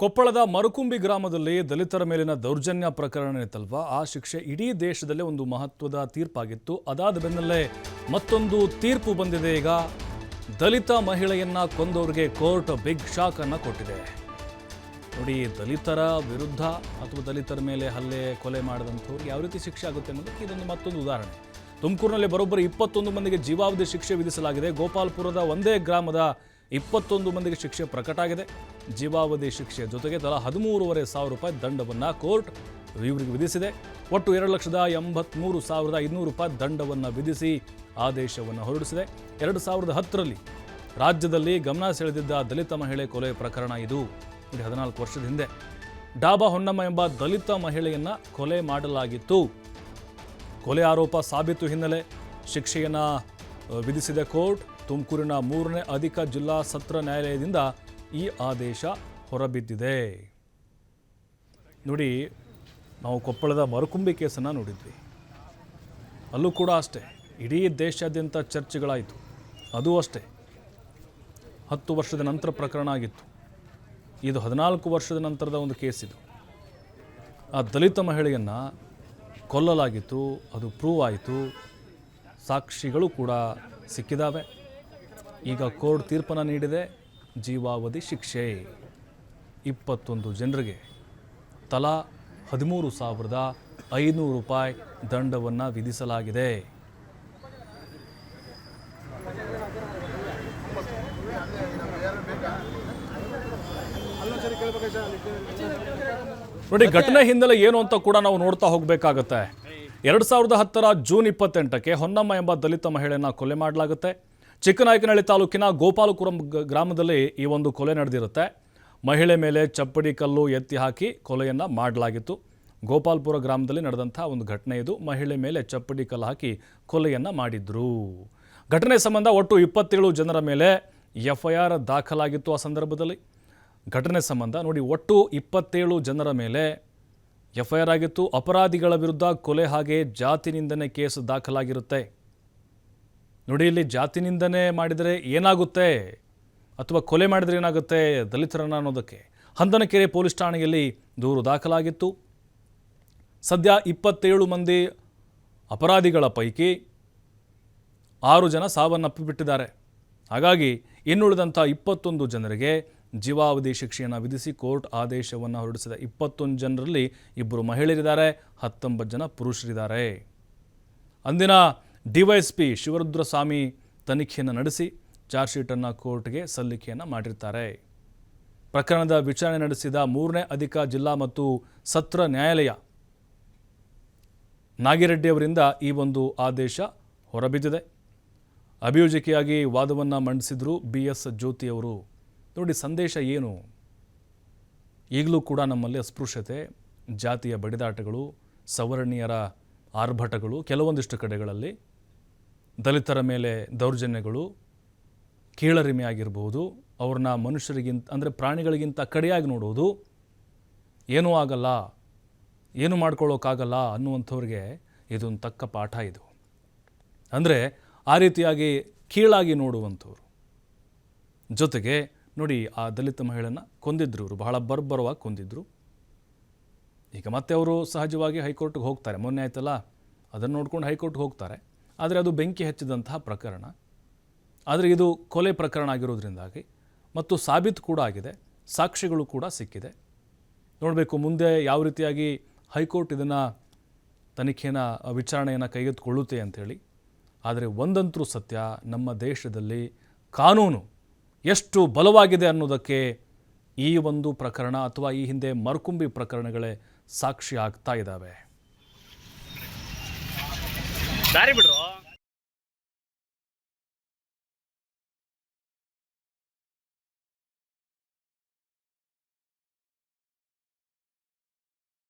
ಕೊಪ್ಪಳದ ಮರುಕುಂಬಿ ಗ್ರಾಮದಲ್ಲಿ ದಲಿತರ ಮೇಲಿನ ದೌರ್ಜನ್ಯ ಪ್ರಕರಣ ಇತ್ತಲ್ವಾ, ಆ ಶಿಕ್ಷೆ ಇಡೀ ದೇಶದಲ್ಲೇ ಒಂದು ಮಹತ್ವದ ತೀರ್ಪಾಗಿತ್ತು. ಅದಾದ ಬೆನ್ನಲ್ಲೇ ಮತ್ತೊಂದು ತೀರ್ಪು ಬಂದಿದೆ. ಈಗ ದಲಿತ ಮಹಿಳೆಯನ್ನ ಕೊಂದವರಿಗೆ ಕೋರ್ಟ್ ಬಿಗ್ ಶಾಕ್ ಅನ್ನು ಕೊಟ್ಟಿದೆ. ನೋಡಿ, ದಲಿತರ ವಿರುದ್ಧ ಅಥವಾ ದಲಿತರ ಮೇಲೆ ಹಲ್ಲೆ ಕೊಲೆ ಮಾಡಿದಂಥವ್ರಿಗೆ ಯಾವ ರೀತಿ ಶಿಕ್ಷೆ ಆಗುತ್ತೆ ಅನ್ನೋದಕ್ಕೆ ಇದೊಂದು ಮತ್ತೊಂದು ಉದಾಹರಣೆ. ತುಮಕೂರಿನಲ್ಲಿ ಬರೋಬ್ಬರಿ 21 ಮಂದಿಗೆ ಜೀವಾವಧಿ ಶಿಕ್ಷೆ ವಿಧಿಸಲಾಗಿದೆ. ಗೋಪಾಲ್ಪುರದ ಒಂದೇ ಗ್ರಾಮದ 21 ಮಂದಿಗೆ ಶಿಕ್ಷೆ ಪ್ರಕಟ ಆಗಿದೆ. ಜೀವಾವಧಿ ಶಿಕ್ಷೆ ಜೊತೆಗೆ ತಲಾ 13,500 ರೂಪಾಯಿ ದಂಡವನ್ನು ಕೋರ್ಟ್ ಇವರಿಗೆ ವಿಧಿಸಿದೆ. ಒಟ್ಟು 2,83,500 ರೂಪಾಯಿ ದಂಡವನ್ನು ವಿಧಿಸಿ ಆದೇಶವನ್ನು ಹೊರಡಿಸಿದೆ. 2010ರಲ್ಲಿ ರಾಜ್ಯದಲ್ಲಿ ಗಮನ ಸೆಳೆದಿದ್ದ ದಲಿತ ಮಹಿಳೆ ಕೊಲೆ ಪ್ರಕರಣ ಇದು. 14 ವರ್ಷದ ಹಿಂದೆ ಡಾಬಾ ಹೊನ್ನಮ್ಮ ಎಂಬ ದಲಿತ ಮಹಿಳೆಯನ್ನ ಕೊಲೆ ಮಾಡಲಾಗಿತ್ತು. ಕೊಲೆ ಆರೋಪ ಸಾಬೀತು ಹಿನ್ನೆಲೆ ಶಿಕ್ಷೆಯನ್ನು ವಿಧಿಸಿದ ಕೋರ್ಟ್. ತುಮಕೂರಿನ 3ನೇ ಅಧಿಕ ಜಿಲ್ಲಾ ಸತ್ರ ನ್ಯಾಯಾಲಯದಿಂದ ಈ ಆದೇಶ ಹೊರಬಿದ್ದಿದೆ. ನೋಡಿ, ನಾವು ಕೊಪ್ಪಳದ ಮರುಕುಂಬಿ ಕೇಸನ್ನು ನೋಡಿದ್ವಿ. ಅಲ್ಲೂ ಕೂಡ ಅಷ್ಟೇ ಇಡೀ ದೇಶಾದ್ಯಂತ ಚರ್ಚೆಗಳಾಯಿತು. ಅದು ಅಷ್ಟೇ 10 ವರ್ಷದ ನಂತರ ಪ್ರಕರಣ ಆಗಿತ್ತು. ಇದು 14 ವರ್ಷದ ನಂತರದ ಒಂದು ಕೇಸ್. ಇದು ಆ ದಲಿತ ಮಹಿಳೆಯನ್ನು ಕೊಲ್ಲಲಾಗಿತ್ತು. ಅದು ಪ್ರೂವ್ ಆಯಿತು. ಸಾಕ್ಷಿಗಳು ಕೂಡ ಸಿಕ್ಕಿದ್ದಾವೆ. ಈಗ ಕೋರ್ಟ್ ತೀರ್ಪನ್ನು ನೀಡಿದೆ. ಜೀವಾವಧಿ ಶಿಕ್ಷೆ 21 ಜನರಿಗೆ ತಲಾ 13,500 ರೂಪಾಯಿ ದಂಡವನ್ನು ವಿಧಿಸಲಾಗಿದೆ. ನೋಡಿ, ಘಟನೆ ಹಿನ್ನೆಲೆ ಏನು ಅಂತ ಕೂಡ ನಾವು ನೋಡ್ತಾ ಹೋಗಬೇಕಾಗತ್ತೆ. 2010ರ ಜೂನ್ 28ಕ್ಕೆ ಹೊನ್ನಮ್ಮ ಎಂಬ ದಲಿತ ಮಹಿಳೆಯನ್ನ ಕೊಲೆ ಮಾಡಲಾಗುತ್ತೆ. ಚಿಕ್ಕನಾಯಕನಹಳ್ಳಿ ತಾಲೂಕಿನ ಗೋಪಾಲಪುರಂ ಗ್ರಾಮದಲ್ಲಿ ಈ ಒಂದು ಕೊಲೆ ನಡೆದಿರುತ್ತೆ. ಮಹಿಳೆ ಮೇಲೆ ಚಪ್ಪಡಿ ಕಲ್ಲು ಎತ್ತಿ ಹಾಕಿ ಕೊಲೆಯನ್ನು ಮಾಡಲಾಗಿತ್ತು. ಗೋಪಾಲಪುರ ಗ್ರಾಮದಲ್ಲಿ ನಡೆದಂಥ ಒಂದು ಘಟನೆ ಇದು. ಮಹಿಳೆ ಮೇಲೆ ಚಪ್ಪಡಿ ಕಲ್ಲು ಹಾಕಿ ಕೊಲೆಯನ್ನು ಮಾಡಿದ್ರು. ಘಟನೆ ಸಂಬಂಧ ಒಟ್ಟು 27 ಜನರ ಮೇಲೆ FIR ದಾಖಲಾಗಿತ್ತು. ಆ ಸಂದರ್ಭದಲ್ಲಿ ಘಟನೆ ಸಂಬಂಧ ನೋಡಿ, ಒಟ್ಟು 27 ಜನರ ಮೇಲೆ FIR ಆಗಿತ್ತು. ಅಪರಾಧಿಗಳ ವಿರುದ್ಧ ಕೊಲೆ ಹಾಗೆ ಜಾತಿ ನಿಂದನೆ ಕೇಸ್ ದಾಖಲಾಗಿರುತ್ತೆ. ನೋಡಿ, ಇಲ್ಲಿ ಜಾತಿ ನಿಂದನೆ ಮಾಡಿದರೆ ಏನಾಗುತ್ತೆ ಅಥವಾ ಕೊಲೆ ಮಾಡಿದರೆ ಏನಾಗುತ್ತೆ ದಲಿತರನ್ನ ಅನ್ನೋದಕ್ಕೆ ಹಂದನಕೆರೆ ಪೊಲೀಸ್ ಠಾಣೆಯಲ್ಲಿ ದೂರು ದಾಖಲಾಗಿತ್ತು. ಸದ್ಯ 27 ಮಂದಿ ಅಪರಾಧಿಗಳ ಪೈಕಿ 6 ಜನ ಸಾವನ್ನಪ್ಪಿಬಿಟ್ಟಿದ್ದಾರೆ. ಹಾಗಾಗಿ ಇನ್ನುಳಿದಂಥ 21 ಜನರಿಗೆ ಜೀವಾವಧಿ ಶಿಕ್ಷೆಯನ್ನು ವಿಧಿಸಿ ಕೋರ್ಟ್ ಆದೇಶವನ್ನು ಹೊರಡಿಸಿದೆ. 21 ಜನರಲ್ಲಿ 2 ಮಹಿಳೆಯರಿದ್ದಾರೆ, 19 ಜನ ಪುರುಷರಿದ್ದಾರೆ. ಅಂದಿನ DYSP ಶಿವರುದ್ರಸ್ವಾಮಿ ತನಿಖೆಯನ್ನು ನಡೆಸಿ ಚಾರ್ಜ್ ಶೀಟನ್ನು ಕೋರ್ಟ್ಗೆ ಸಲ್ಲಿಕೆಯನ್ನು ಮಾಡಿರ್ತಾರೆ. ಪ್ರಕರಣದ ವಿಚಾರಣೆ ನಡೆಸಿದ 3ನೇ ಅಧಿಕ ಜಿಲ್ಲಾ ಮತ್ತು ಸತ್ರ ನ್ಯಾಯಾಲಯ ನಾಗಿರೆಡ್ಡಿ ಅವರಿಂದ ಈ ಒಂದು ಆದೇಶ ಹೊರಬಿದ್ದಿದೆ. ಅಭಿಯೋಜಕಿಯಾಗಿ ವಾದವನ್ನು ಮಂಡಿಸಿದ್ರು BS ಜ್ಯೋತಿ ಅವರು. ನೋಡಿ, ಸಂದೇಶ ಏನು? ಈಗಲೂ ಕೂಡ ನಮ್ಮಲ್ಲಿ ಅಸ್ಪೃಶ್ಯತೆ, ಜಾತಿಯ ಬಡಿದಾಟಗಳು, ಸವರ್ಣೀಯರ ಆರ್ಭಟಗಳು, ಕೆಲವೊಂದಿಷ್ಟು ಕಡೆಗಳಲ್ಲಿ ದಲಿತರ ಮೇಲೆ ದೌರ್ಜನ್ಯಗಳು, ಕೀಳರಿಮೆ ಆಗಿರ್ಬೋದು, ಅವ್ರನ್ನ ಮನುಷ್ಯರಿಗಿಂತ ಅಂದರೆ ಪ್ರಾಣಿಗಳಿಗಿಂತ ಕಡೆಯಾಗಿ ನೋಡೋದು, ಏನೂ ಆಗಲ್ಲ, ಏನು ಮಾಡ್ಕೊಳ್ಳೋಕ್ಕಾಗಲ್ಲ ಅನ್ನುವಂಥವ್ರಿಗೆ ಇದೊಂದು ತಕ್ಕ ಪಾಠ. ಇದು ಅಂದರೆ ಆ ರೀತಿಯಾಗಿ ಕೀಳಾಗಿ ನೋಡುವಂಥವ್ರು. ಜೊತೆಗೆ ನೋಡಿ, ಆ ದಲಿತ ಮಹಿಳೆಯನ್ನು ಕೊಂದಿದ್ರು. ಇವರು ಬಹಳ ಬರ್ಬರವಾಗಿ ಕೊಂದಿದ್ರು. ಈಗ ಮತ್ತೆ ಅವರು ಸಹಜವಾಗಿ ಹೈಕೋರ್ಟ್ಗೆ ಹೋಗ್ತಾರೆ. ಮೊನ್ನೆ ಆಯ್ತಲ್ಲ, ಅದನ್ನು ನೋಡ್ಕೊಂಡು ಹೈಕೋರ್ಟ್ಗೆ ಹೋಗ್ತಾರೆ. ಆದರೆ ಅದು ಬೆಂಕಿ ಹಚ್ಚಿದಂತಹ ಪ್ರಕರಣ. ಆದರೆ ಇದು ಕೊಲೆ ಪ್ರಕರಣ ಆಗಿರೋದ್ರಿಂದಾಗಿ ಮತ್ತು ಸಾಬೀತು ಕೂಡ ಆಗಿದೆ, ಸಾಕ್ಷಿಗಳು ಕೂಡ ಸಿಕ್ಕಿದೆ. ನೋಡಬೇಕು ಮುಂದೆ ಯಾವ ರೀತಿಯಾಗಿ ಹೈಕೋರ್ಟ್ ಇದನ್ನು ತನಿಖೆಯನ್ನು ವಿಚಾರಣೆಯನ್ನು ಕೈಗೆತ್ತಿಕೊಳ್ಳುತ್ತೆ ಅಂಥೇಳಿ. ಆದರೆ ಒಂದಂತೂ ಸತ್ಯ, ನಮ್ಮ ದೇಶದಲ್ಲಿ ಕಾನೂನು ಎಷ್ಟು ಬಲವಾಗಿದೆ ಅನ್ನೋದಕ್ಕೆ ಈ ಒಂದು ಪ್ರಕರಣ ಅಥವಾ ಈ ಹಿಂದೆ ಮರುಕುಂಬಿ ಪ್ರಕರಣಗಳೇ ಸಾಕ್ಷಿ ಆಗ್ತಾ ಇದ್ದಾವೆ. ದಾರಿ ಬಿಡ್ರು.